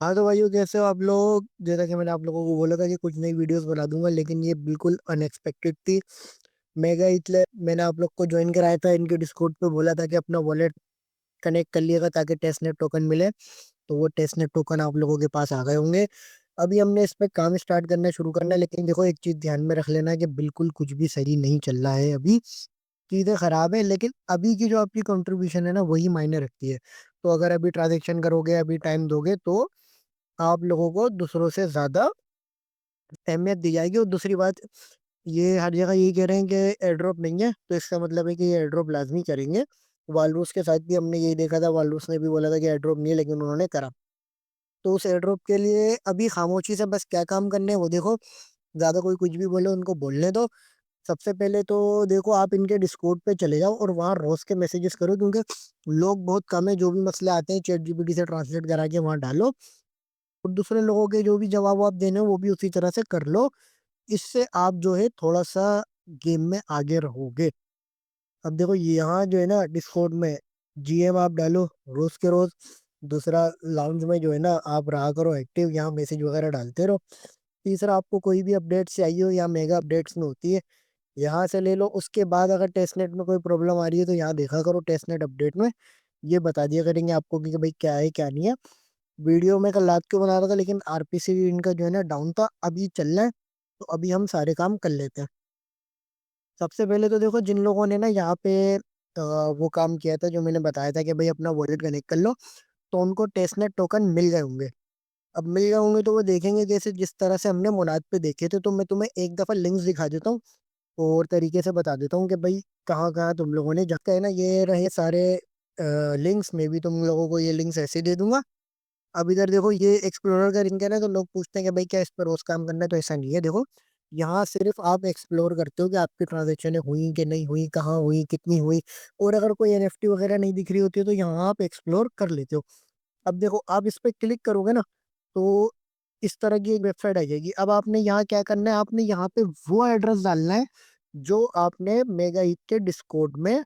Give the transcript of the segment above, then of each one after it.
हाँ तो भाइयों, कैसे हो आप लोग? जैसा कि मैंने आप लोगों को बोला था कि कुछ नई वीडियोस बना दूंगा, लेकिन ये बिल्कुल अनएक्सपेक्टेड थी। मेगा इसलिए मैंने आप लोग को ज्वाइन कराया था, इनके डिस्कॉर्ड पे बोला था कि अपना वॉलेट कनेक्ट कर लिएगा ताकि टेस्टनेट टोकन मिले। तो वो टेस्टनेट टोकन आप लोगों के पास आ गए होंगे। अभी हमने इस पे काम स्टार्ट करना शुरू करना है, लेकिन देखो एक चीज ध्यान में रख लेना कि बिल्कुल कुछ भी सही नहीं चल रहा है अभी। चीजें खराब है, लेकिन अभी की जो आपकी कंट्रीब्यूशन है ना, वही मायने रखती है। तो अगर अभी ट्रांजेक्शन करोगे, अभी टाइम दोगे, तो आप लोगों को दूसरों से ज्यादा अहमियत दी जाएगी। और दूसरी बात, ये हर जगह यही कह रहे हैं कि एयर ड्रॉप नहीं है, तो इसका मतलब है कि ये एयर ड्रॉप लाजमी करेंगे। वालरूस के साथ भी हमने यही देखा था, वालरूस ने भी बोला था कि एयर ड्रॉप नहीं है, लेकिन उन्होंने करा। तो उस एयर ड्रॉप के लिए अभी खामोशी से बस क्या काम करने हैं वो देखो। ज्यादा कोई कुछ भी बोले उनको बोलने दो। सबसे पहले तो देखो, आप इनके डिस्कॉर्ड पे चले जाओ और वहाँ रोज के मैसेजेस करो, क्योंकि लोग बहुत कम है। जो भी मसले आते हैं चैट जीपीटी से ट्रांसलेट करा के वहाँ डालो, और दूसरे लोगों के जो भी जवाब आप देने हो वो भी उसी तरह से कर लो। इससे आप जो है थोड़ा सा गेम में आगे रहोगे। अब देखो यहाँ जो है ना, डिस्कॉर्ड में जीएम आप डालो रोज के रोज। दूसरा, लाउंज में जो है ना, आप रहा करो एक्टिव, यहाँ मैसेज वगैरह डालते रहो। तीसरा, आपको कोई भी अपडेट चाहिए हो, या मेगा अपडेट्स में होती है, यहाँ से ले लो। उसके बाद अगर टेस्टनेट में कोई प्रॉब्लम आ रही है तो यहाँ देखा करो टेस्टनेट अपडेट में। ये बता दिया करेंगे आपको कि भाई क्या है क्या नहीं है। वीडियो में कल रात को बना रहा था, लेकिन आरपीसी इनका जो है ना डाउन था, अभी चल रहा है। तो अभी हम सारे काम कर लेते हैं। सबसे पहले तो देखो, जिन लोगों ने ना यहाँ पे वो काम किया था जो मैंने बताया था कि भाई अपना वॉलेट कनेक्ट कर लो, तो उनको टेस्टनेट टोकन मिल गए होंगे। अब मिल गए होंगे तो वो देखेंगे जैसे जिस तरह से हमने मुनाद पे देखे थे। तो मैं तुम्हें एक दफा लिंक्स दिखा देता हूँ और तरीके से बता देता हूँ कि भाई कहाँ कहाँ तुम लोगों ने जगह है ना। ये रहे सारे लिंक्स। में भी तुम लोगों को ये लिंक्स ऐसे दे दूंगा। अब इधर देखो, ये एक्सप्लोरर का रिंग है ना, तो लोग पूछते हैं कि भाई क्या इस पर रोज काम करना है, तो ऐसा नहीं है। देखो, यहाँ सिर्फ आप एक्सप्लोर करते हो कि आपकी ट्रांजेक्शन हुई कि नहीं हुई, कहाँ हुई, कितनी हुई। और अगर कोई एनएफटी वगैरह नहीं दिख रही होती है तो यहाँ आप एक्सप्लोर कर लेते हो। अब देखो, आप इस पर क्लिक करोगे ना, तो इस तरह की एक वेबसाइट आ जाएगी। अब आपने यहाँ क्या करना है, आपने यहाँ पे वो एड्रेस डालना है जो आपने मेगा हिट के डिस्कॉर्ड में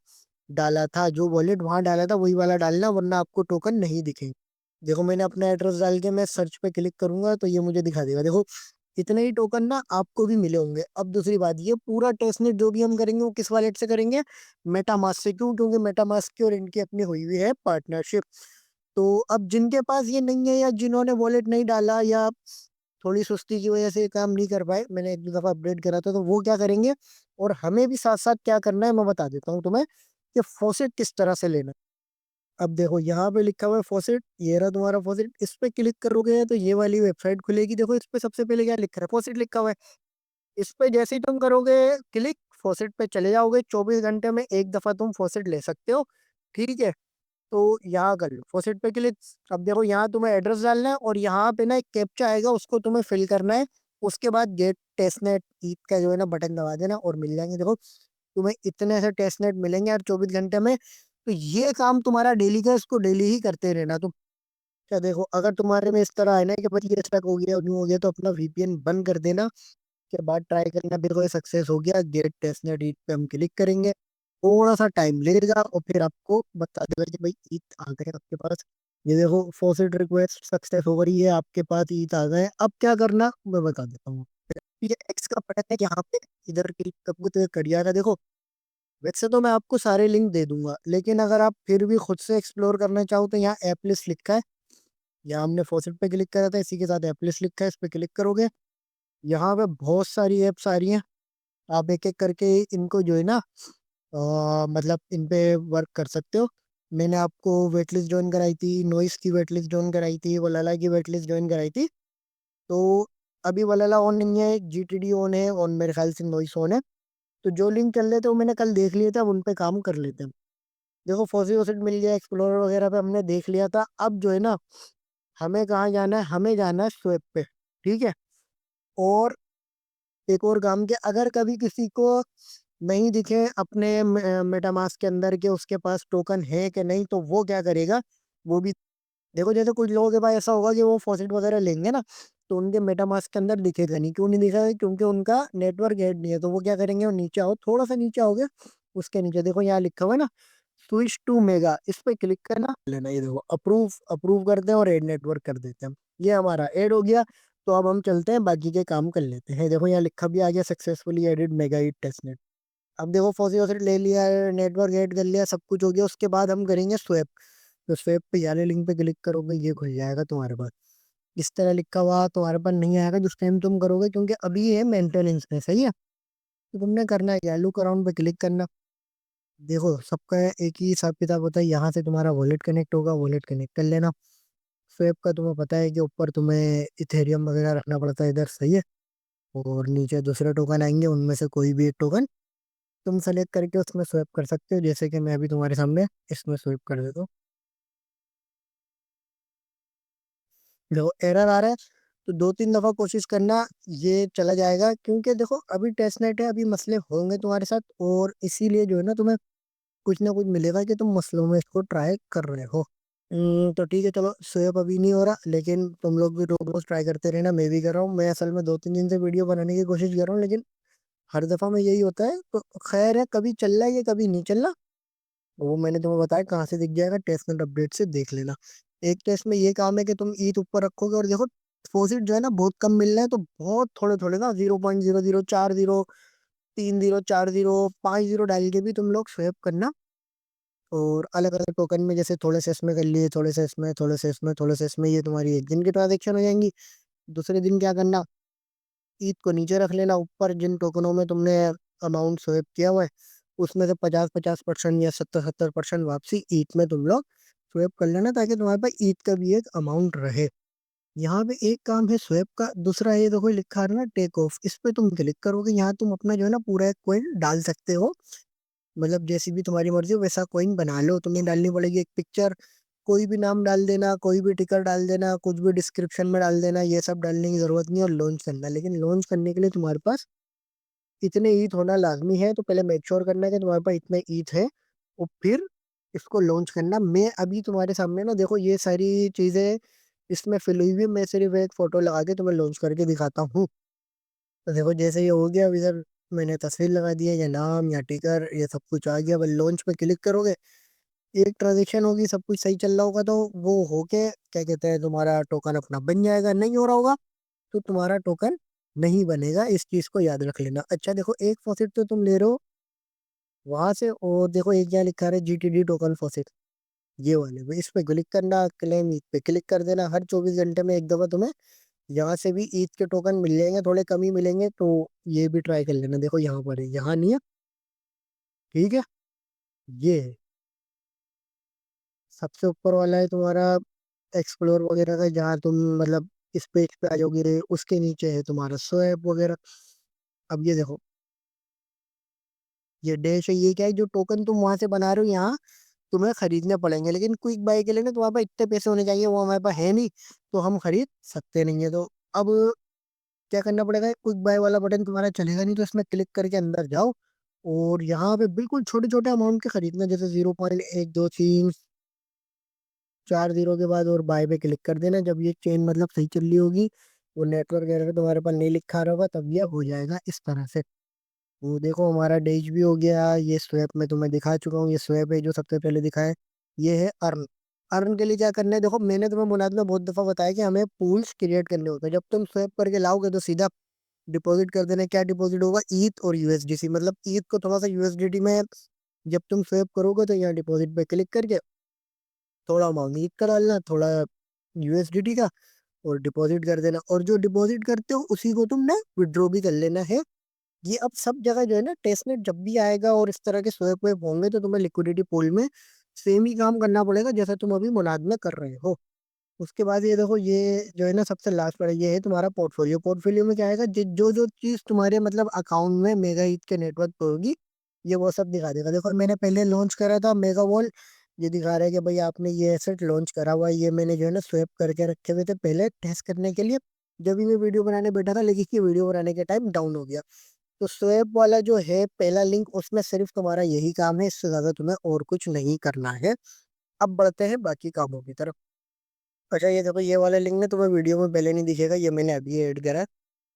डाला था। जो वॉलेट वहां डाला था वही वाला डालना, वरना आपको टोकन नहीं दिखेंगे। देखो, मैंने अपना एड्रेस डाल के मैं सर्च पे क्लिक करूंगा तो ये मुझे दिखा देगा। देखो, इतने ही टोकन ना आपको भी मिले होंगे। अब दूसरी बात, ये पूरा टेस्टनेट जो भी हम करेंगे वो किस वॉलेट से करेंगे? मेटामास्क से। क्यों? क्योंकि मेटामास्क की और इनकी अपनी हुई हुई है पार्टनरशिप। तो अब जिनके पास ये नहीं है, या जिन्होंने वॉलेट नहीं डाला, या थोड़ी सुस्ती की वजह से ये काम नहीं कर पाए, मैंने एक दो दफा अपडेट करा था, तो वो क्या करेंगे। और हमें भी साथ साथ क्या करना है मैं बता देता हूँ तुम्हें, कि फॉसेट किस तरह से लेना है। अब देखो, यहाँ पे लिखा हुआ है फॉसेट, ये रहा तुम्हारा फॉसेट। इस पे क्लिक करोगे तो ये वाली वेबसाइट खुलेगी। देखो, इस पे सबसे पहले क्या लिखा है? फॉसेट लिखा हुआ है। इस पे जैसे ही तुम करोगे क्लिक, फॉसेट पे चले जाओगे। 24 घंटे में एक दफा तुम फॉसेट ले सकते हो। ठीक है? तो यहाँ कर लो फॉसेट पे क्लिक। अब देखो, यहाँ तुम्हें एड्रेस डालना है और यहाँ पे ना एक कैप्चा आएगा, उसको तुम्हें फिल करना है। उसके बाद गेट टेस्टनेट ईथ का जो है ना बटन दबा देना और मिल जाएंगे। देखो, तुम्हें इतने से टेस्टनेट मिलेंगे यार 24 घंटे में। तो ये काम तुम्हारा डेली का, इसको डेली ही करते रहना तुम। क्या देखो, अगर तुम्हारे में इस तरह है ना कि भाई ये स्टक हो गया न्यू हो गया, तो अपना वीपीएन बंद कर देना। के बाद ट्राई करना, फिर कोई सक्सेस हो गया, गेट टेस्टनेट ईथ पे हम क्लिक करेंगे। थोड़ा सा टाइम लगेगा और फिर आपको बता देगा कि भाई ईथ आ गए आपके पास। ये देखो, फॉसेट रिक्वेस्ट सक्सेस हो रही है, आपके पास ईथ आ गए। अब क्या करना मैं बता देता हूँ। ये एक्स का बटन है यहाँ पे, इधर क्लिक करोगे तो ये कट जाएगा। देखो, वैसे तो मैं आपको सारे लिंक दे दूंगा, लेकिन अगर आप फिर भी खुद से एक्सप्लोर करना चाहो तो यहाँ ऐप लिस्ट लिखा है। यहाँ हमने फॉसेट पे क्लिक करा था, इसी के साथ ऐप लिस्ट लिखा है, इस पे क्लिक करोगे। यहाँ पे बहुत सारी ऐप्स आ रही हैं। आप एक एक करके इनको जो है ना, मतलब इन पे वर्क कर सकते हो। मैंने आपको वेटलिस्ट ज्वाइन कराई थी, नॉइस की वेटलिस्ट ज्वाइन कराई थी, वलाला की वेटलिस्ट ज्वाइन कराई थी। तो अभी वलाला ऑन नहीं है, जीटीडी ऑन है, और मेरे ख्याल से नॉइस ऑन है। तो जो लिंक चल रहे थे वो मैंने कल देख लिए थे, अब उन पे काम कर लेते हैं। देखो, फॉसी वॉसिट मिल गया, एक्सप्लोरर वगैरह पे हमने देख लिया था। अब जो है ना, हमें कहाँ जाना है? हमें जाना है स्वेप पे। ठीक है? और एक और काम के, अगर कभी किसी को नहीं दिखे अपने मेटामास्क के अंदर के उसके पास टोकन है कि नहीं, तो वो क्या करेगा? वो भी देखो, जैसे कुछ लोगों के पास ऐसा होगा कि वो फॉसेट वगैरह लेंगे ना, तो उनके मेटामास्क के अंदर दिखेगा नहीं। क्यों नहीं दिखेगा? क्योंकि उनका नेटवर्क हेड नहीं है। तो वो क्या करेंगे? वो नीचे आओ, थोड़ा सा नीचे आओगे, उसके नीचे देखो यहाँ लिखा हुआ है ना, स्विच टू मेगा। इस पे क्लिक करना, लेना। ये देखो, अप्रूव अप्रूव करते हैं और एड नेटवर्क कर देते हैं। ये हमारा ऐड हो गया। तो अब हम चलते हैं बाकी के काम कर लेते हैं। देखो यहाँ लिखा भी आ गया, सक्सेसफुली एडिड मेगा ईट टेस्टनेट। अब देखो फॉसी वॉसी ले लिया है, नेटवर्क ऐड कर लिया, सब कुछ हो गया। उसके बाद हम करेंगे स्वैप। तो स्वैप पे यारे लिंक पे क्लिक करोगे, ये खुल जाएगा तुम्हारे पास। इस तरह लिखा हुआ तुम्हारे पास नहीं आएगा जिस टाइम तुम करोगे, क्योंकि अभी ये मेंटेनेंस में, सही है। तो तुमने करना है क्या, लुक अराउंड पे क्लिक करना। देखो सबका एक ही हिसाब किताब होता है। यहाँ से तुम्हारा वॉलेट कनेक्ट होगा, वॉलेट कनेक्ट कर लेना। स्वेप का तुम्हें पता है कि ऊपर तुम्हें इथेरियम वगैरह रखना पड़ता है इधर, सही है। और नीचे दूसरे टोकन आएंगे, उनमें से कोई भी एक टोकन तुम सेलेक्ट करके उसमें स्वेप कर सकते हो, जैसे कि मैं अभी तुम्हारे सामने इसमें स्वेप कर देता हूँ। देखो एरर आ रहा है, तो 2-3 दफा कोशिश करना, ये चला जाएगा। क्योंकि देखो अभी टेस्ट नेट है, अभी मसले होंगे तुम्हारे साथ, और इसीलिए जो है ना, तुम्हें कुछ ना कुछ मिलेगा कि तुम मसलों में इसको ट्राई कर रहे हो। तो ठीक है, चलो स्वेप अभी नहीं हो रहा, लेकिन तुम लोग भी रोज रोज ट्राई करते रहना, मैं भी कर रहा हूँ। मैं असल में 2-3 दिन से वीडियो बनाने की कोशिश कर रहा हूँ, लेकिन हर दफा में यही होता है। तो खैर है, कभी चल रहा है ये, कभी नहीं चल रहा। वो मैंने तुम्हें बताया कहाँ से दिख जाएगा, टेस्ट नेट अपडेट से देख लेना। एक टेस्ट में ये काम है कि तुम ईथ ऊपर रखोगे, और देखो डिपॉजिट जो है ना बहुत कम मिल रहा है, तो बहुत थोड़े थोड़े ना, 0.0040, 3 0 4 0 5 0 डाल के भी तुम लोग स्वेप करना। और अलग अलग टोकन में, जैसे थोड़े से इसमें कर लिए, थोड़े से इसमें, थोड़े से इसमें, थोड़े से इसमें, ये तुम्हारी एक दिन की ट्रांजेक्शन हो जाएंगी। दूसरे दिन क्या करना, ईद को नीचे रख लेना, ऊपर जिन टोकनों में तुमने अमाउंट स्वेप किया हुआ है, उसमें से 50-50% या 70-70% वापसी ईद में तुम लोग स्वेप कर लेना, ताकि तुम्हारे पास ईद का भी एक अमाउंट रहे। यहाँ पे एक काम है स्वेप का, दूसरा ये देखो लिखा है ना टेक ऑफ, इस पे तुम क्लिक करोगे, यहाँ तुम अपना जो है ना पूरा एक कॉइन डाल सकते हो। मतलब जैसी भी तुम्हारी मर्जी हो वैसा कॉइन बना लो, तुम्हें डालनी पड़ेगी एक पिक्चर, कोई भी नाम डाल देना, कोई भी टिकर डाल देना, कुछ भी डिस्क्रिप्शन में डाल देना, ये सब डालने की जरूरत नहीं है। और लॉन्च करना, लेकिन लॉन्च करने के लिए तुम्हारे पास इतने ईथ होना लाजमी है। तो पहले मेक श्योर करना है कि तुम्हारे पास इतने ईथ है, और फिर इसको लॉन्च करना। मैं अभी तुम्हारे सामने ना, देखो ये सारी चीजें इसमें फिल हुई हुई है, मैं सिर्फ एक फोटो लगा के तुम्हें लॉन्च करके दिखाता हूँ। तो देखो जैसे ये हो गया, अब इधर मैंने तस्वीर लगा दी है, या नाम या टिकर, ये सब कुछ आ गया। अब लॉन्च पे क्लिक करोगे, एक ट्रांजेक्शन होगी, सब कुछ सही चल रहा होगा, तो वो होके क्या कहते हैं, तुम्हारा टोकन अपना बन जाएगा। नहीं हो रहा होगा तो तुम्हारा टोकन नहीं बनेगा, इस चीज को याद रख लेना। अच्छा देखो, एक फॉसिट तो तुम ले रहे हो वहां से, और देखो एक क्या लिखा है, GTD टोकन फॉसिट, ये वाले पे, इस पे क्लिक करना, क्लेम ईथ पे क्लिक कर देना। हर 24 घंटे में एक दफा तुम्हें यहाँ से भी ईद के टोकन मिल जाएंगे, थोड़े कम ही मिलेंगे, तो ये भी ट्राई कर लेना। देखो यहाँ पर है, यहाँ नहीं है, ठीक है। ये है सबसे ऊपर वाला है तुम्हारा एक्सप्लोर वगैरह का, जहाँ तुम मतलब इस पेज पे आ जाओगे, उसके नीचे है तुम्हारा स्वैप वगैरह। अब ये देखो, ये डैश है, ये क्या है, जो टोकन तुम वहां से बना रहे हो यहाँ तुम्हें खरीदने पड़ेंगे, लेकिन क्विक बाय के लिए ना तुम्हारे पास इतने पैसे होने चाहिए, वो हमारे पास है नहीं, तो हम खरीद सकते नहीं है। तो अब क्या करना पड़ेगा, क्विक बाय वाला बटन तुम्हारा चलेगा नहीं, तो इसमें क्लिक करके अंदर जाओ, और यहाँ पे बिल्कुल छोटे छोटे अमाउंट के खरीदना, जैसे 0.1 2 3 4 0 के बाद और बाय पे क्लिक कर देना। जब ये चेन मतलब सही चल रही होगी, वो नेटवर्क वगैरह तुम्हारे पास नहीं लिखा रहा होगा, तब ये हो जाएगा इस तरह से। वो देखो हमारा डेज भी हो गया, ये स्वैप में तुम्हें दिखा चुका हूँ, ये स्वैप है जो सबसे पहले दिखा है। ये है अर्न। अर्न के लिए क्या करना है, देखो मैंने तुम्हें मुनाद में बहुत दफा बताया कि हमें पूल्स क्रिएट करने होते हैं। जब तुम स्वैप करके लाओगे तो सीधा डिपॉजिट कर देना। क्या डिपॉजिट होगा, ईथ और यूएसडीसी, मतलब ईथ को थोड़ा सा यूएसडीटी में जब तुम स्वैप करोगे, तो यहाँ डिपॉजिट पे क्लिक करके थोड़ा अमाउंट ईथ का डालना, थोड़ा यूएसडीटी का, और डिपॉजिट कर देना। और जो डिपॉजिट करते हो उसी को तुमने विड्रॉ भी कर लेना है। ये अब सब जगह जो है ना, टेस्टनेट जब भी आएगा और इस तरह के स्वैप वेप होंगे, तो तुम्हें लिक्विडिटी पूल में सेम ही काम करना पड़ेगा जैसा तुम अभी मुनाद में कर रहे हो। उसके बाद ये देखो, ये जो है ना सबसे लास्ट पर, ये है तुम्हारा पोर्टफोलियो। पोर्टफोलियो में क्या आएगा, जो जो चीज तुम्हारे मतलब अकाउंट में मेगा ईथ के नेटवर्क पे होगी, ये वो सब दिखा देगा। देखो मैंने पहले लॉन्च करा था मेगा वॉल, ये दिखा रहा है कि भाई आपने ये एसेट लॉन्च करा हुआ है। ये मैंने जो है ना स्वैप करके रखे हुए थे पहले टेस्ट करने के लिए, जब भी मैं वीडियो बनाने बैठा था, लेकिन ये वीडियो बनाने के टाइम डाउन हो गया। तो स्वैप वाला जो है पहला लिंक, उसमें सिर्फ तुम्हारा यही काम है, इससे ज्यादा तुम्हें और कुछ नहीं करना है। अब बढ़ते हैं बाकी कामों की तरफ। अच्छा ये देखो, ये वाला लिंक ना तुम्हें वीडियो में पहले नहीं दिखेगा, ये मैंने अभी ऐड करा है।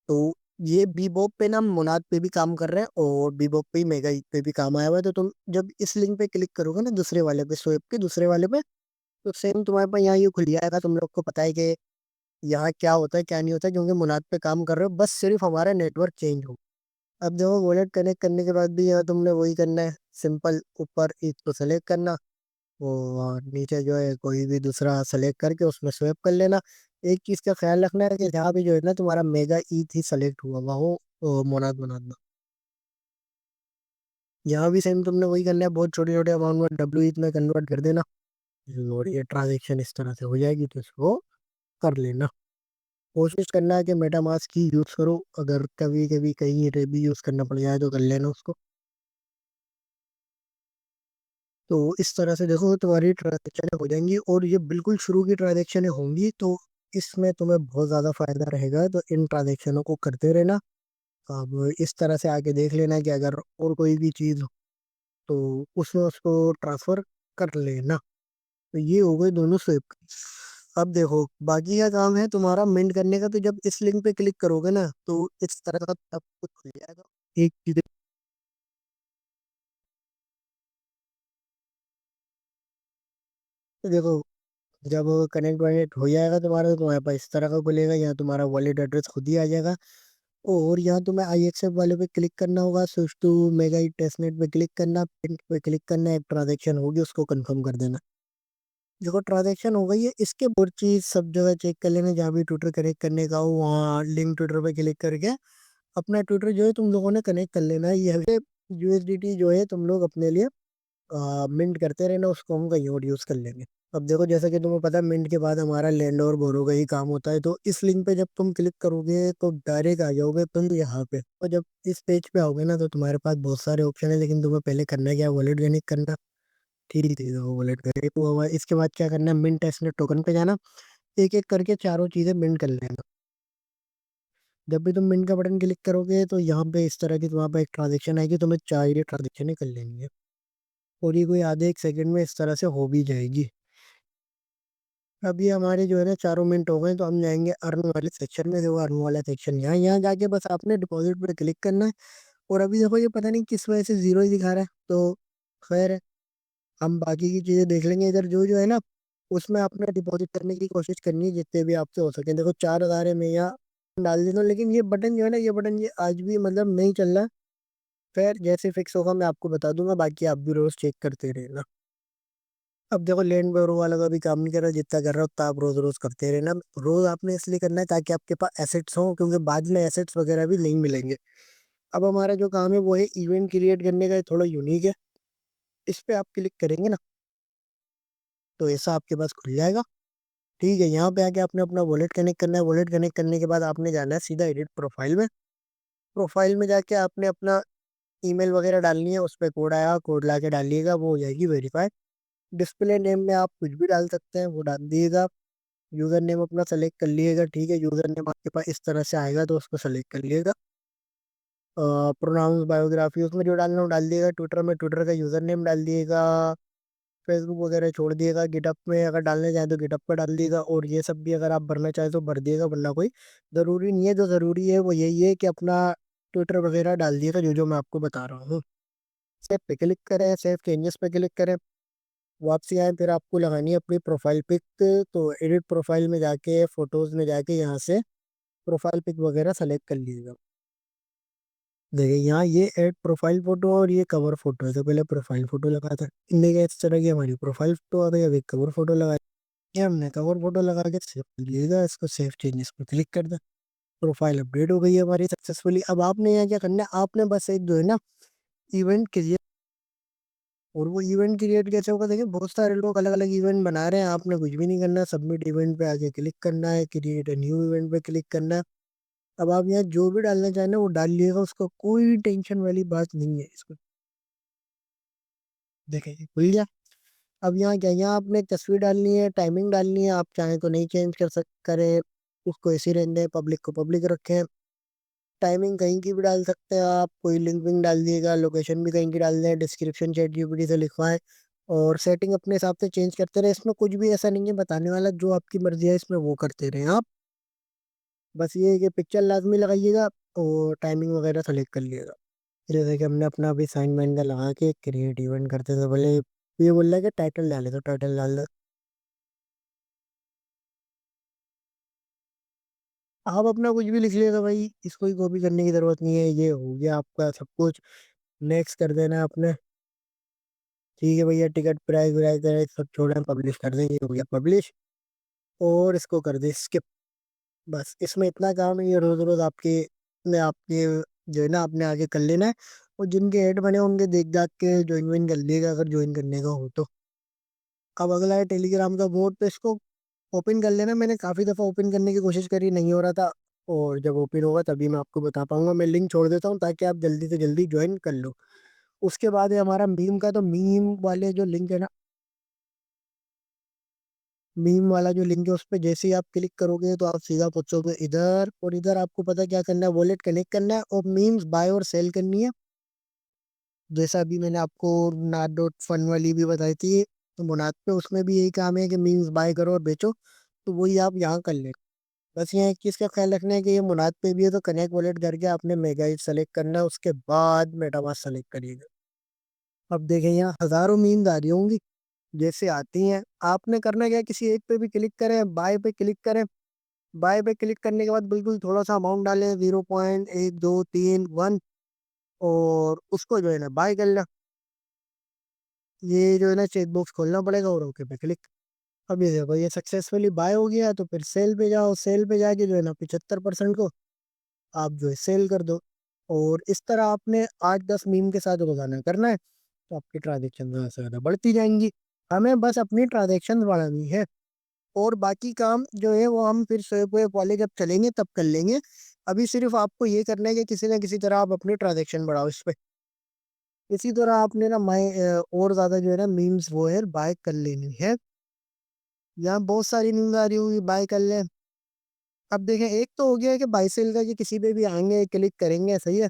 तो ये बीबॉप पे ना मुनाद पे भी काम कर रहे हैं, और बीबॉप पे ही मेगा ईथ पे भी काम आया हुआ है। तो तुम जब इस लिंक पे क्लिक करोगे ना, दूसरे वाले पे, स्वैप के दूसरे वाले पे, तो सेम तुम्हारे पास यहाँ ये खुल जाएगा। तुम लोग को पता है कि यहाँ क्या होता है क्या नहीं होता है, क्योंकि मुनाद पे काम कर रहे हो, बस सिर्फ हमारा नेटवर्क चेंज हो। अब देखो वॉलेट कनेक्ट करने के बाद भी यहाँ तुमने वही करना है, सिंपल ऊपर ईथ को सेलेक्ट करना, वो और नीचे जो है कोई भी दूसरा सेलेक्ट करके उसमें स्वैप कर लेना। एक चीज का ख्याल रखना है कि जहाँ भी जो है ना तुम्हारा मेगा ईथ ही सेलेक्ट हुआ हुआ हो मोनाद मोनाद में, यहाँ भी सेम तुमने वही करना है, बहुत छोटे छोटे अमाउंट में डब्ल्यू ईथ में कन्वर्ट कर देना, और ये ट्रांजेक्शन इस तरह से हो जाएगी, तो इसको कर लेना। कोशिश करना है कि मेटामास्क ही यूज करो, अगर कभी कभी कहीं रे भी यूज करना पड़ जाए तो कर लेना उसको। तो इस तरह से देखो तुम्हारी ट्रांजेक्शन हो जाएंगी, और ये बिल्कुल शुरू की ट्रांजेक्शन होंगी, तो इसमें तुम्हें बहुत ज़्यादा फायदा रहेगा, तो इन ट्रांजेक्शनों को करते रहना। अब इस तरह से आगे देख लेना कि अगर और कोई भी चीज़ हो तो उसमें उसको ट्रांसफ़र कर लेना। तो ये हो गए दोनों स्विफ्ट। अब देखो बाकी का काम है तुम्हारा मिंट करने का, तो जब इस लिंक पे क्लिक करोगे ना तो इस तरह का सब कुछ खुल जाएगा। एक चीज देखो, जब कनेक्ट वनेक्ट हो जाएगा तुम्हारा, तो तुम्हारे पास इस तरह का खुलेगा, यहाँ तुम्हारा वॉलेट एड्रेस खुद ही आ जाएगा। और यहाँ तुम्हें आई एक्सेप्ट वाले पे क्लिक करना होगा, स्विच टू मेगा टेस्टनेट पे क्लिक करना, पिन पे क्लिक करना, एक ट्रांजेक्शन होगी उसको कंफर्म कर देना। देखो ट्रांजेक्शन हो गई है, इसके और चीज सब जगह चेक कर लेना, जहाँ भी ट्विटर कनेक्ट करने का हो वहाँ लिंक ट्विटर पे क्लिक करके अपना ट्विटर जो है तुम लोगों ने कनेक्ट कर लेना है। ये यूएसडीटी जो है तुम लोग अपने लिए मिंट करते रहना, उसको हम कहीं और यूज कर लेंगे। अब देखो जैसा कि तुम्हें पता है मिंट के बाद हमारा लैंड और बोरो का ही काम होता है, तो इस लिंक पे जब तुम क्लिक करोगे तो डायरेक्ट आ जाओगे तुम यहाँ पे, और जब इस पेज पे आओगे ना तो तुम्हारे पास बहुत सारे ऑप्शन है, लेकिन तुम्हें पहले करना क्या है, वॉलेट कनेक्ट करना। ठीक है, तो वॉलेट कनेक्ट हुआ हुआ है। इसके बाद क्या करना है, मिंट टेस्टनेट टोकन पे जाना, एक एक करके चारों चीजें मिंट कर लेना। जब भी तुम मिंट का बटन क्लिक करोगे तो यहाँ पे इस तरह की तुम्हारे पे एक ट्रांजेक्शन आएगी, तुम्हें चार ये ट्रांजेक्शन कर लेनी है, और ये कोई आधे एक सेकंड में इस तरह से हो भी जाएगी। अभी हमारे जो है ना चारों मिनट हो गए, तो हम जाएंगे अर्न वाले सेक्शन में। देखो अर्न वाला सेक्शन यहाँ यहाँ जाके बस आपने डिपॉजिट पे क्लिक करना है। और अभी देखो ये पता नहीं किस वजह से जीरो ही दिखा रहा है, तो खैर है, हम बाकी की चीजें देख लेंगे। इधर जो जो है ना उसमें आपने डिपॉजिट करने की कोशिश करनी है जितने भी आपसे हो सके। देखो 4,000 है, मैं यहाँ डाल देता हूँ, लेकिन ये बटन जो है ना, ये बटन ये आज भी मतलब नहीं चल रहा। खैर जैसे फिक्स होगा मैं आपको बता दूंगा, बाकी आप भी रोज चेक करते रहना। अब देखो लैंड ब्यूरो वाला का भी काम नहीं कर रहा, जितना कर रहा है उतना आप रोज रोज करते रहना। रोज आपने इसलिए करना है ताकि आपके पास एसेट्स हो, क्योंकि बाद में एसेट्स वगैरह भी नहीं मिलेंगे। अब हमारा जो काम है वो है इवेंट क्रिएट करने का, ये थोड़ा यूनिक है। इस पे आप क्लिक करेंगे ना तो ऐसा आपके पास खुल जाएगा। ठीक है, यहाँ पे आके आपने अपना वॉलेट कनेक्ट करना है, वॉलेट कनेक्ट करने के बाद आपने जाना है सीधा एडिट प्रोफाइल में। प्रोफाइल में जाके आपने अपना ईमेल वगैरह डालनी है, उस पर कोड आया, कोड ला के डालिएगा, वो हो जाएगी वेरीफाइड। डिस्प्ले नेम में आप कुछ भी डाल सकते हैं, वो डाल दिएगा। यूजर नेम अपना सेलेक्ट कर लिएगा, ठीक है, यूजर नेम आपके पास इस तरह से आएगा तो उसको सेलेक्ट कर लिएगा। प्रोनाउंस बायोग्राफी उसमें जो डालना है वो डाल दिएगा, ट्विटर में ट्विटर का यूजर नेम डाल दिएगा, फेसबुक वगैरह छोड़ दिएगा, गिटअप में अगर डालने चाहें तो गिटअप पर डाल दिएगा, और ये सब भी अगर आप भरना चाहें तो भर दिएगा, वरना कोई ज़रूरी नहीं है। जो ज़रूरी है वो यही है कि अपना ट्विटर वगैरह डाल दिएगा, जो जो मैं आपको बता रहा हूँ। सेव पे क्लिक करें, सेव चेंजेस पे क्लिक करें, वापसी आए, फिर आपको लगानी है अपनी प्रोफाइल पिक। तो एडिट प्रोफाइल में जाके फोटोज में जाके यहाँ से प्रोफाइल पिक वगैरह सेलेक्ट कर लीजिएगा। देखिए यहाँ ये ऐड प्रोफाइल फोटो और ये कवर फोटो है, तो पहले प्रोफाइल फोटो लगाया था, इनने क्या इस तरह की हमारी प्रोफाइल फोटो आ गई। अब एक कवर फोटो लगा, ये हमने कवर फोटो लगा के सेव कर लीजिएगा, इसको सेव चेंजेस पर क्लिक कर दें। प्रोफाइल अपडेट हो गई है हमारी सक्सेसफुली। अब आपने यहाँ क्या करना है, आपने बस एक जो है ना इवेंट क्रिएट, और वो इवेंट क्रिएट कैसे होगा, देखिए बहुत सारे लोग अलग अलग इवेंट बना रहे हैं, आपने कुछ भी नहीं करना, सबमिट इवेंट पे आके क्लिक करना है, क्रिएट न्यू इवेंट पे क्लिक करना है। अब आप यहाँ जो भी डालना चाहें ना वो डाल लिएगा, उसका कोई टेंशन वाली बात नहीं है इसको। देखिए खुल गया। अब यहाँ क्या, यहाँ आपने एक तस्वीर डालनी है, टाइमिंग डालनी है, आप चाहें तो नहीं चेंज कर सक करें, उसको ऐसे ही रहने दें, पब्लिक को पब्लिक रखें। टाइमिंग कहीं की भी डाल सकते हैं आप, कोई लिंक विंक डाल दिएगा, लोकेशन भी कहीं की डाल दें, डिस्क्रिप्शन चैट जीपीटी से लिखवाएं, और सेटिंग अपने हिसाब से चेंज करते रहे। इसमें कुछ भी ऐसा नहीं है बताने वाला, जो आपकी मर्जी है इसमें वो करते रहे आप। बस ये है कि पिक्चर लाजमी लगाइएगा और टाइमिंग वगैरह सेलेक्ट कर लिएगा। जैसे कि हमने अपना अभी साइन वाइन का लगा के क्रिएट इवेंट करते थे, बोले ये बोल रहा है कि टाइटल डाले, तो टाइटल डाल दो। आप अपना कुछ भी लिख लिएगा भाई, इसको ही कॉपी करने की ज़रूरत नहीं है, ये हो गया आपका सब कुछ। नेक्स्ट कर देना है आपने। ठीक है भैया, टिकट प्राइस व्राइस वगैरह सब छोड़ें, पब्लिश कर देंगे, हो गया पब्लिश। और इसको कर दे स्किप। बस इसमें इतना काम है, ये रोज़ रोज़ आपके जो है ना आपने आगे कर लेना है। और जिनके ऐड बने होंगे देख दाख के ज्वाइन व्वाइन कर लिएगा अगर ज्वाइन करने का हो तो। अब अगला है टेलीग्राम का बोर्ड, तो इसको ओपन कर लेना। मैंने काफ़ी दफ़ा ओपन करने की कोशिश करी, नहीं हो रहा था। और जब ओपन होगा तभी मैं आपको बता पाऊंगा। मैं लिंक छोड़ देता हूँ ताकि आप जल्दी से जल्दी ज्वाइन कर लो। उसके बाद है हमारा मीम का, तो मीम वाले जो लिंक है ना, मीम वाला जो लिंक है उस पर जैसे ही आप क्लिक करोगे तो आप सीधा पहुंचोगे इधर। और इधर आपको पता क्या करना है, वॉलेट कनेक्ट करना है और मीम्स बाय और सेल करनी है। जैसा अभी मैंने आपको नाट डॉट फन वाली भी बताई थी, तो मुनात पे उसमें भी यही काम है कि मीम्स बाय करो और बेचो। तो वही आप यहाँ कर ले। बस ये एक चीज़ का ख्याल रखना है कि ये मुनात पे भी है, तो कनेक्ट वॉलेट करके आपने मेगा सेलेक्ट करना है, उसके बाद मेटामास्क सेलेक्ट करिएगा। अब देखें यहाँ हज़ारों मीम्स आ रही होंगी, जैसे आती हैं आपने करना क्या है, किसी एक पे भी क्लिक करें, बाय पे क्लिक करें। बाय पे क्लिक करने के बाद बिल्कुल थोड़ा सा अमाउंट डालें, 0.1231, और उसको जो है ना बाय कर लें। ये जो है ना चेक बॉक्स खोलना पड़ेगा और ओके पे क्लिक। अब ये देखो ये सक्सेसफुली बाय हो गया, तो फिर सेल पे जाओ, सेल पे जाके जो है ना 75% को आप जो है सेल कर दो। और इस तरह आपने 8-10 मीम के साथ रोजाना करना है, तो आपकी ट्रांजेक्शन ज़्यादा से ज़्यादा बढ़ती जाएंगी। हमें बस अपनी ट्रांजेक्शन बढ़ानी है। और बाकी काम जो है वो हम फिर स्वेप वेप वाले जब चलेंगे तब कर लेंगे। अभी सिर्फ आपको ये करना है कि किसी ना किसी तरह आप अपनी ट्रांजेक्शन बढ़ाओ इस पे। इसी तरह आपने ना और ज्यादा जो है ना मीम्स वो है बाय कर लेनी है। यहाँ बहुत सारी मीम्स आ रही होंगी, बाय कर ले। अब देखें, एक तो हो गया है कि बाय सेल का, कि किसी पे भी आएंगे क्लिक करेंगे, सही है,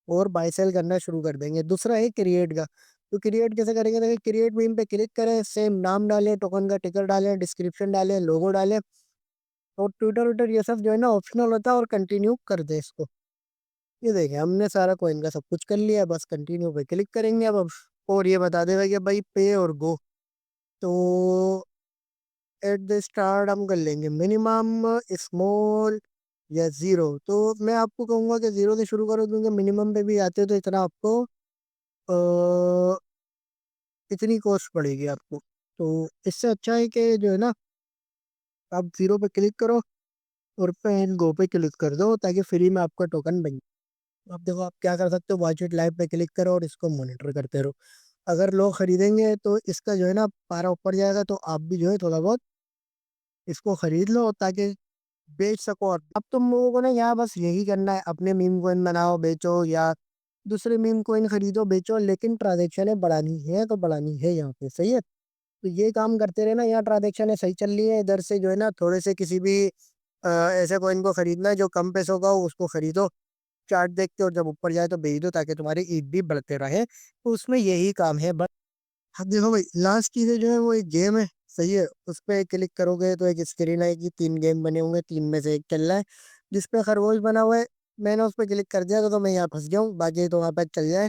और बाय सेल करना शुरू कर देंगे। दूसरा है क्रिएट का। तो क्रिएट कैसे करेंगे, देखिए क्रिएट मीम पे क्लिक करें, सेम नाम डालें, टोकन का टिकर डालें, डिस्क्रिप्शन डालें, लोगो डालें। और ट्विटर व्विटर ये सब जो है ना ऑप्शनल होता है, और कंटिन्यू कर दे इसको। ये देखें हमने सारा कॉइन का सब कुछ कर लिया, बस कंटिन्यू पे क्लिक करेंगे अब। और ये बता देगा कि भाई पे और गो। तो एट द स्टार्ट हम कर लेंगे मिनिमम, स्मॉल या जीरो। तो मैं आपको कहूंगा कि जीरो से शुरू करो, क्योंकि मिनिमम पे भी आते हो तो इतना आपको अ, इतनी कॉस्ट पड़ेगी आपको। तो इससे अच्छा है कि जो है ना आप जीरो पे क्लिक करो और पेन गो पे क्लिक कर दो, ताकि फ्री में आपका टोकन बन। अब देखो आप क्या कर सकते हो, वॉच इट लाइव पे क्लिक करो और इसको मॉनिटर करते रहो। अगर लोग खरीदेंगे तो इसका जो है ना पारा ऊपर जाएगा, तो आप भी जो है थोड़ा बहुत इसको खरीद लो ताकि बेच सको। और अब तुम लोगों को ना यहाँ बस यही करना है, अपने मीम कोइन बनाओ बेचो, या दूसरे मीम कोइन खरीदो बेचो, लेकिन ट्रांजेक्शन बढ़ानी है तो बढ़ानी है यहाँ पे, सही है। तो ये काम करते रहे ना, यहाँ ट्रांजेक्शन सही चल रही है, इधर से जो है ना थोड़े से किसी भी ऐसे कोइन को खरीदना है जो कम पैसों का हो, उसको खरीदो, चार्ट देख के, और जब ऊपर जाए तो बेच दो, ताकि तुम्हारी ईद भी बढ़ते रहे। तो उसमें यही काम है बस। अब देखो भाई, लास्ट चीज़ जो है वो एक गेम है, सही है। उस पर क्लिक करोगे तो एक स्क्रीन आएगी, 3 गेम बने होंगे, 3 में से एक चल रहा है, जिसपे खरगोश बना हुआ है। मैंने उस पर क्लिक कर दिया तो मैं यहाँ फंस गया हूँ, बाकी तो वहाँ पर चल जाए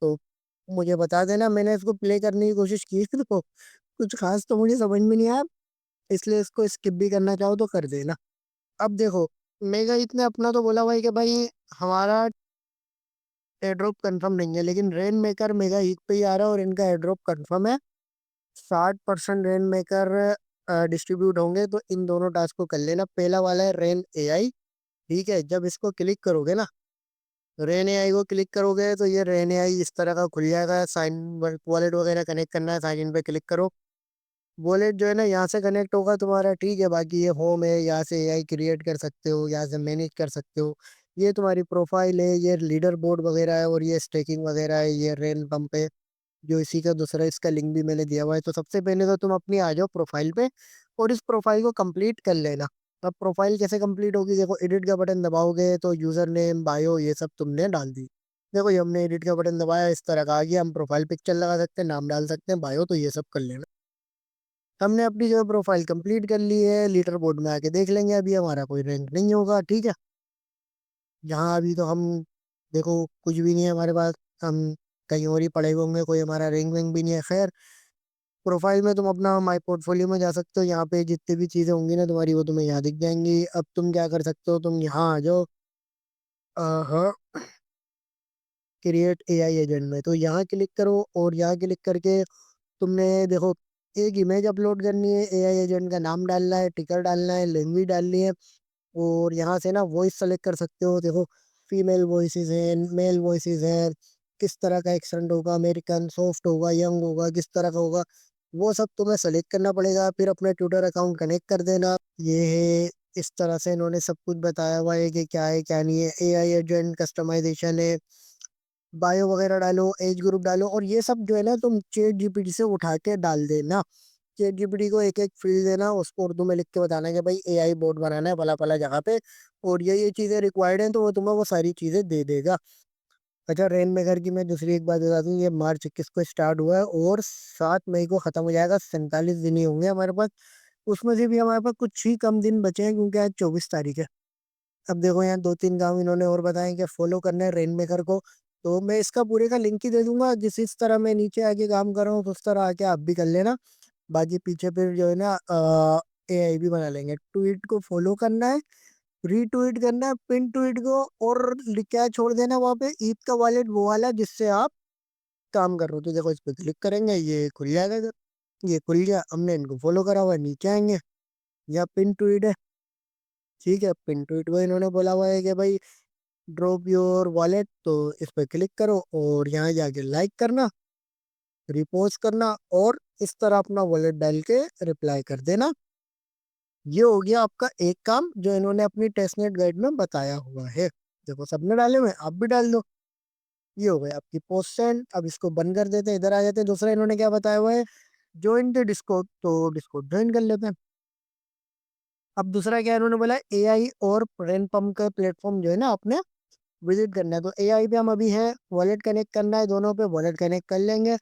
तो मुझे बता देना। मैंने इसको प्ले करने की कोशिश की थी, तो कुछ खास तो मुझे समझ में नहीं आया, इसलिए इसको स्किप भी करना चाहो तो कर देना। अब देखो, मेगा इतने अपना तो बोला भाई कि भाई हमारा एड्रॉप कंफर्म नहीं है, लेकिन रेन मेकर मेगा हीट पे ही आ रहा है और इनका एड्रॉप कंफर्म है। 60% रेन मेकर डिस्ट्रीब्यूट होंगे, तो इन दोनों टास्क को कर लेना। पहला वाला है रेन एआई, ठीक है। जब इसको क्लिक करोगे ना, रेन एआई को क्लिक करोगे तो ये रेन एआई इस तरह का खुल जाएगा। साइन वॉलेट वगैरह कनेक्ट करना है, साइन इन पे क्लिक करो। वॉलेट जो है ना यहाँ से कनेक्ट होगा तुम्हारा, ठीक है। बाकी ये होम है, यहाँ से एआई क्रिएट कर सकते हो, यहाँ से मैनेज कर सकते हो। ये तुम्हारी प्रोफाइल है, ये लीडर बोर्ड वगैरह है, और ये स्टेकिंग वगैरह है, ये रेन पंप है जो इसी का दूसरा, इसका लिंक भी मैंने दिया हुआ है। तो सबसे पहले तो तुम अपनी आ जाओ प्रोफाइल पे, और इस प्रोफाइल को कंप्लीट कर लेना। अब प्रोफाइल कैसे कंप्लीट होगी, देखो एडिट का बटन दबाओगे तो यूजर नेम बायो ये सब तुमने डाल दी। देखो ये हमने एडिट का बटन दबाया, इस तरह का आ गया। हम प्रोफाइल पिक्चर लगा सकते हैं, नाम डाल सकते हैं, बायो, तो ये सब कर लेना। हमने अपनी जो प्रोफाइल कंप्लीट कर ली है, लीडर बोर्ड में आके देख लेंगे। अभी हमारा कोई रैंक नहीं होगा, ठीक है। यहाँ अभी तो हम देखो कुछ भी नहीं है हमारे पास, हम कहीं और ही पड़े हुए होंगे, कोई हमारा रैंक वैंक भी नहीं है, खैर। प्रोफाइल में तुम अपना माई पोर्टफोलियो में जा सकते हो। यहाँ पे जितनी भी चीजें होंगी ना तुम्हारी, वो तुम्हें यहाँ दिख जाएंगी। अब तुम क्या कर सकते हो, तुम यहाँ आ जाओ, हाँ, क्रिएट एआई एजेंट में। तो यहाँ क्लिक करो और यहाँ क्लिक करके तुमने देखो एक इमेज अपलोड करनी है, एआई एजेंट का नाम डालना है, टिकर डालना है, लैंग्वेज डालनी है, और यहाँ से ना वॉइस सेलेक्ट कर सकते हो। देखो फीमेल वॉइसेस है, मेल वॉइसेस है, किस तरह का एक्सेंट होगा, अमेरिकन, सॉफ्ट होगा, यंग होगा, किस तरह का होगा, वो सब तुम्हें सेलेक्ट करना पड़ेगा। फिर अपने ट्विटर अकाउंट कनेक्ट कर देना। ये है, इस तरह से इन्होंने सब कुछ बताया हुआ है कि क्या है क्या नहीं है। एआई एजेंट कस्टमाइजेशन है, बायो वगैरह डालो, एज ग्रुप डालो, और ये सब जो है ना तुम चैट जीपीटी से उठा के डाल देना। चैट जीपीटी को एक एक फील्ड देना, उसको उर्दू में लिख के बताना है कि भाई एआई बोर्ड बनाना है फला फला जगह पे, और ये चीजें रिक्वायर्ड हैं, तो वो तुम्हें वो सारी चीजें दे देगा। अच्छा, रेन मेकर की मैं दूसरी एक बात बता दूं, ये मार्च 21 को स्टार्ट हुआ है और 7 मई को खत्म हो जाएगा। 47 दिन ही होंगे हमारे पास। उसमें से भी हमारे पास कुछ ही कम दिन बचे हैं, क्योंकि आज 24 तारीख है। अब देखो यहाँ 2-3 काम इन्होंने और बताए कि फॉलो करना है रेन मेकर को। तो मैं इसका पूरे का लिंक ही दे दूंगा, जिस इस तरह मैं नीचे आके काम कर रहा हूँ, तो उस तरह आके आप भी कर लेना। बाकी पीछे फिर जो है ना एआई भी बना लेंगे। ट्वीट को फॉलो करना है, रीट्वीट करना है, पिन ट्वीट को, और क्या छोड़ देना वहां पे, ईद का वॉलेट वो वाला जिससे आप काम कर रहे हो। तो देखो इस पे क्लिक करेंगे, ये खुल जाएगा इधर। ये खुल गया, हमने इनको फॉलो करा हुआ है, नीचे आएंगे, या पिन ट्वीट है, ठीक है, पिन ट्वीट को इन्होंने बोला हुआ है कि भाई ड्रॉप योर वॉलेट, तो इस पे क्लिक करो और यहाँ जाके लाइक करना, रिपोस्ट करना, और इस तरह अपना वॉलेट डाल के रिप्लाई कर देना। ये हो गया आपका एक काम जो इन्होंने अपनी टेस्टनेट गाइड में बताया हुआ है। देखो सबने डाले हुए हैं, आप भी डाल दो। ये हो गया आपकी पोस्ट सेंड। अब इसको बंद कर देते हैं, इधर आ जाते हैं। दूसरा इन्होंने क्या बताया हुआ है, ज्वाइन द डिस्कॉर्ड, तो डिस्कॉर्ड ज्वाइन कर लेते हैं। अब दूसरा क्या इन्होंने बोला, एआई और रेन पंप का प्लेटफॉर्म जो है ना आपने विजिट करना है। तो एआई पे हम अभी हैं, वॉलेट कनेक्ट करना है, दोनों पे वॉलेट कनेक्ट कर लेंगे।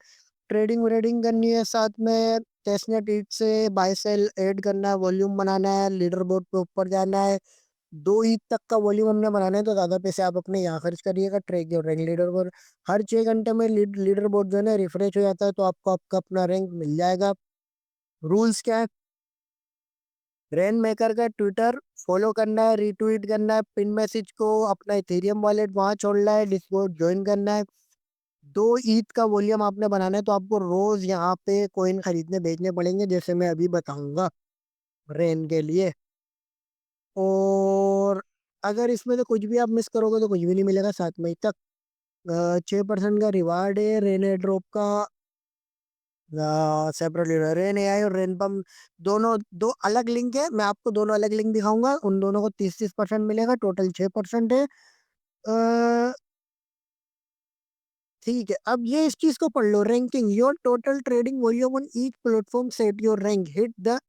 ट्रेडिंग व्रेडिंग करनी है साथ में, टेस्टनेट ईट से बाय सेल ऐड करना है, वॉल्यूम बनाना है, लीडर बोर्ड पे ऊपर जाना है। 2 ईद तक का वॉल्यूम हमने बनाना है, तो ज्यादा पैसे आप अपने यहाँ खर्च करिएगा। Track your rank leaderboard, हर 6 घंटे में लीडर बोर्ड जो है ना रिफ्रेश हो जाता है, तो आपको आपका अपना रैंक मिल जाएगा। रूल्स क्या है, रेन मेकर का ट्विटर फॉलो करना है, रीट्वीट करना है, पिन मैसेज को अपना इथेरियम वॉलेट वहां छोड़ना है, डिस्कॉर्ड ज्वाइन करना है। 2 ईद का वॉल्यूम आपने बनाना है, तो आपको रोज यहाँ पे कॉइन खरीदने बेचने पड़ेंगे, जैसे मैं अभी बताऊंगा रेन के लिए। और अगर इसमें से कुछ भी आप मिस करोगे तो कुछ भी नहीं मिलेगा 7 मई तक। 6% का रिवार्ड है रेन एयर ड्रॉप का। सेपरेटली रेन एआई और रेन पम दोनों दो अलग लिंक है, मैं आपको दोनों अलग लिंक दिखाऊंगा। उन दोनों को 30-30% मिलेगा, टोटल 6% है। अ, ठीक है, अब ये इस चीज को पढ़ लो, ranking your total trading volume on each platform set your rank hit the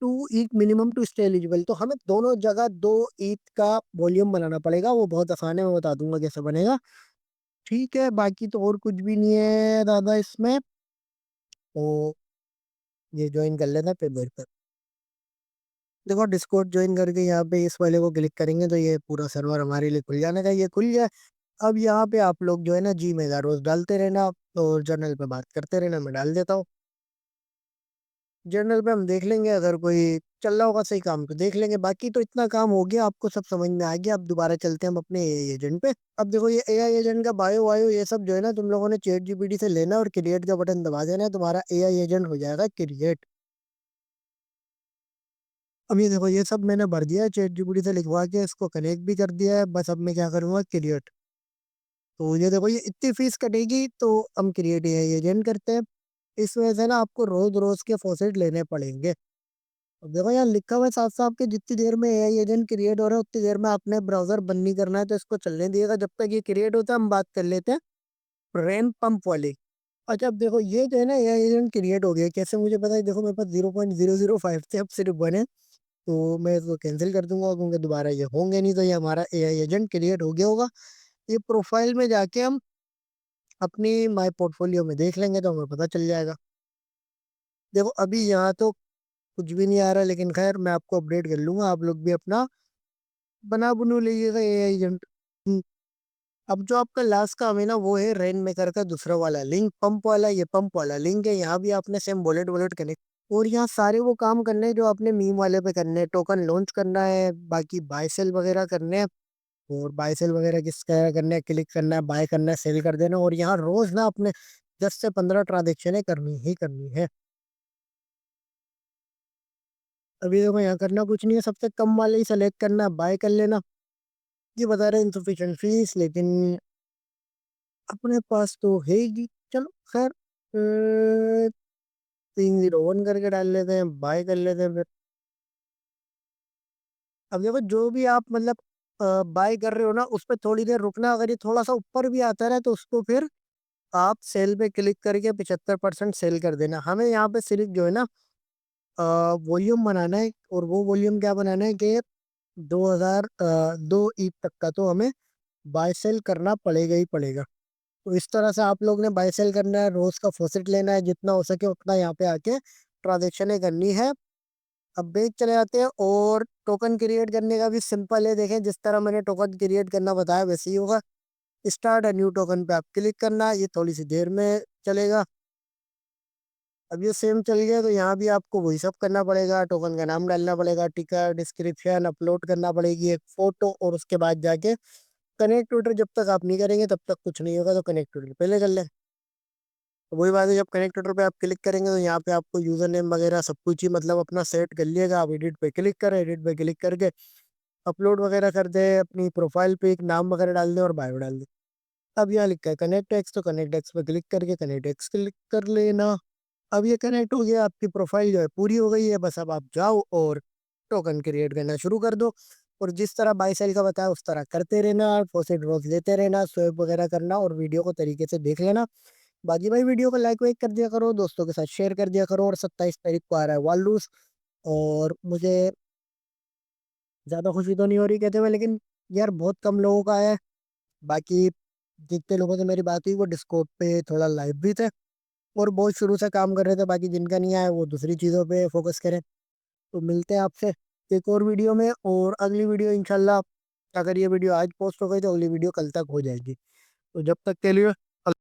2 each minimum to stay eligible. तो हमें दोनों जगह 2 ईच का वॉल्यूम बनाना पड़ेगा, वो बहुत आसान है, मैं बता दूंगा कैसे बनेगा। ठीक है, बाकी तो और कुछ भी नहीं है दादा इसमें। तो ये ज्वाइन कर लेना पेमेंट पर। देखो डिस्कॉर्ड ज्वाइन करके यहाँ पे इस वाले को क्लिक करेंगे, तो ये पूरा सर्वर हमारे लिए खुल जाने का, ये खुल गया। अब यहाँ पे आप लोग जो है ना जी मेगा रोज डालते रहना, और जर्नल पे बात करते रहना, मैं डाल देता हूँ। जर्नल पे हम देख लेंगे, अगर कोई चल रहा होगा सही काम तो देख लेंगे। बाकी तो इतना काम हो गया, आपको सब समझ में आ गया। अब दोबारा चलते हैं हम अपने एजेंट पे। अब देखो ये एआई एजेंट का बायो वायो ये सब जो है ना तुम लोगों ने चैट जीपीटी से लेना, और क्रिएट का बटन दबा देना है, तुम्हारा एआई एजेंट हो जाएगा क्रिएट। अब ये देखो ये सब मैंने भर दिया है, चैट जीपीटी से लिखवा के इसको कनेक्ट भी कर दिया है। बस अब मैं क्या करूंगा, क्रिएट। तो ये देखो ये इतनी फीस कटेगी, तो हम क्रिएट एआई एजेंट करते हैं। इस वजह से ना आपको रोज रोज के फॉसेट लेने पड़ेंगे। अब देखो यहाँ लिखा हुआ है साफ साफ कि जितनी देर में एआई एजेंट क्रिएट हो रहा है उतनी देर में आपने ब्राउजर बंद नहीं करना है, तो इसको चलने दिएगा। जब तक ये क्रिएट होता है हम बात कर लेते हैं रेन पंप वाली। अच्छा अब देखो ये जो है ना एआई एजेंट क्रिएट हो गया, कैसे मुझे पता है, देखो मेरे पास 0.005 थे, अब सिर्फ बने। तो मैं इसको कैंसिल कर दूंगा, क्योंकि दोबारा ये होंगे नहीं, तो ये हमारा एआई एजेंट क्रिएट हो गया होगा। ये प्रोफाइल में जाके हम अपनी माई पोर्टफोलियो में देख लेंगे, तो हमें पता चल जाएगा। देखो अभी यहाँ तो कुछ भी नहीं आ रहा, लेकिन खैर मैं आपको अपडेट कर लूंगा, आप लोग भी अपना बना बनू लीजिएगा एआई एजेंट। अब जो आपका लास्ट काम है ना वो है रेन मेकर का दूसरा वाला लिंक, पंप वाला, ये पंप वाला लिंक है। यहाँ भी आपने सेम वॉलेट वॉलेट कनेक्ट और यहाँ सारे वो काम करने हैं जो आपने मीम वाले पे करने हैं। टोकन लॉन्च करना है, बाकी बाय सेल वगैरह करने हैं। और बाय सेल वगैरह किस क्या करना है, क्लिक करना है, बाय करना है, सेल कर देना। और यहाँ रोज ना अपने 10 से 15 ट्रांजेक्शन करनी ही करनी है। अभी देखो यहाँ करना कुछ नहीं है, सबसे कम वाले ही सेलेक्ट करना है, बाय कर लेना। ये बता रहे इंसफिशियंट फीस, लेकिन अपने पास तो है ही। चलो खैर, 301 करके डाल लेते हैं, बाय कर लेते हैं फिर। अब देखो जो भी आप मतलब बाय कर रहे हो ना उस पर थोड़ी देर रुकना। अगर ये थोड़ा सा ऊपर भी आता है तो उसको फिर आप सेल पे क्लिक करके 75% सेल कर देना। हमें यहाँ पे सिर्फ जो है ना वॉल्यूम बनाना है। और वो वॉल्यूम क्या बनाना है कि 2002 ईथ तक का तो हमें बाय सेल करना पड़ेगा ही पड़ेगा। तो इस तरह से आप लोग ने बाय सेल करना है, रोज का फॉसेट लेना है, जितना हो सके उतना यहाँ पे आके ट्रांजेक्शन करनी है। अब बेच चले जाते हैं। और टोकन क्रिएट करने का भी सिंपल है, देखें जिस तरह मैंने टोकन क्रिएट करना बताया वैसे ही होगा। स्टार्ट अ न्यू टोकन पे आप क्लिक करना, ये थोड़ी सी देर में चलेगा। अब ये सेम चल गया तो यहाँ भी आपको वही सब करना पड़ेगा। टोकन का नाम डालना पड़ेगा, टिकर, डिस्क्रिप्शन अपलोड करना पड़ेगी, एक फोटो, और उसके बाद जाके कनेक्ट ट्विटर। जब तक आप नहीं करेंगे तब तक कुछ नहीं होगा, तो कनेक्ट ट्विटर पहले कर लें। तो वही बात है, जब कनेक्ट ट्विटर पे आप क्लिक करेंगे तो यहाँ पे आपको यूजर नेम वगैरह सब कुछ ही मतलब अपना सेट कर लिएगा। आप एडिट पे क्लिक करें, एडिट पे क्लिक करके अपलोड वगैरह कर दे, अपनी प्रोफाइल पे एक नाम वगैरह डाल दे और बायो डाल दे। अब यहाँ लिखा है कनेक्ट एक्स, तो कनेक्ट एक्स पे क्लिक करके कनेक्ट एक्स क्लिक कर लेना। अब ये कनेक्ट हो गया, आपकी प्रोफाइल जो है पूरी हो गई है। बस अब आप जाओ और टोकन क्रिएट करना शुरू कर दो। और जिस तरह बाई सेल का बताया उस तरह करते रहना, फॉसेट रोज लेते रहना, स्वैप वगैरह करना और वीडियो को तरीके से देख लेना। बाकी भाई वीडियो को लाइक वाइक कर दिया करो, दोस्तों के साथ शेयर कर दिया करो। और 27 तारीख को आ रहा है वालूस। और मुझे ज्यादा खुशी तो नहीं हो रही कहते हुए, लेकिन यार बहुत कम लोगों का है। बाकी जितने लोगों से मेरी बात हुई वो डिस्कॉर्ड पे थोड़ा लाइव भी थे और बहुत शुरू से काम कर रहे थे। बाकी जिनका नहीं आया वो दूसरी चीज़ों पे फोकस करें। तो मिलते हैं आपसे एक और वीडियो में। और अगली वीडियो इंशाल्लाह, अगर ये वीडियो आज पोस्ट हो गई तो अगली वीडियो कल तक हो जाएगी। तो जब तक के लिए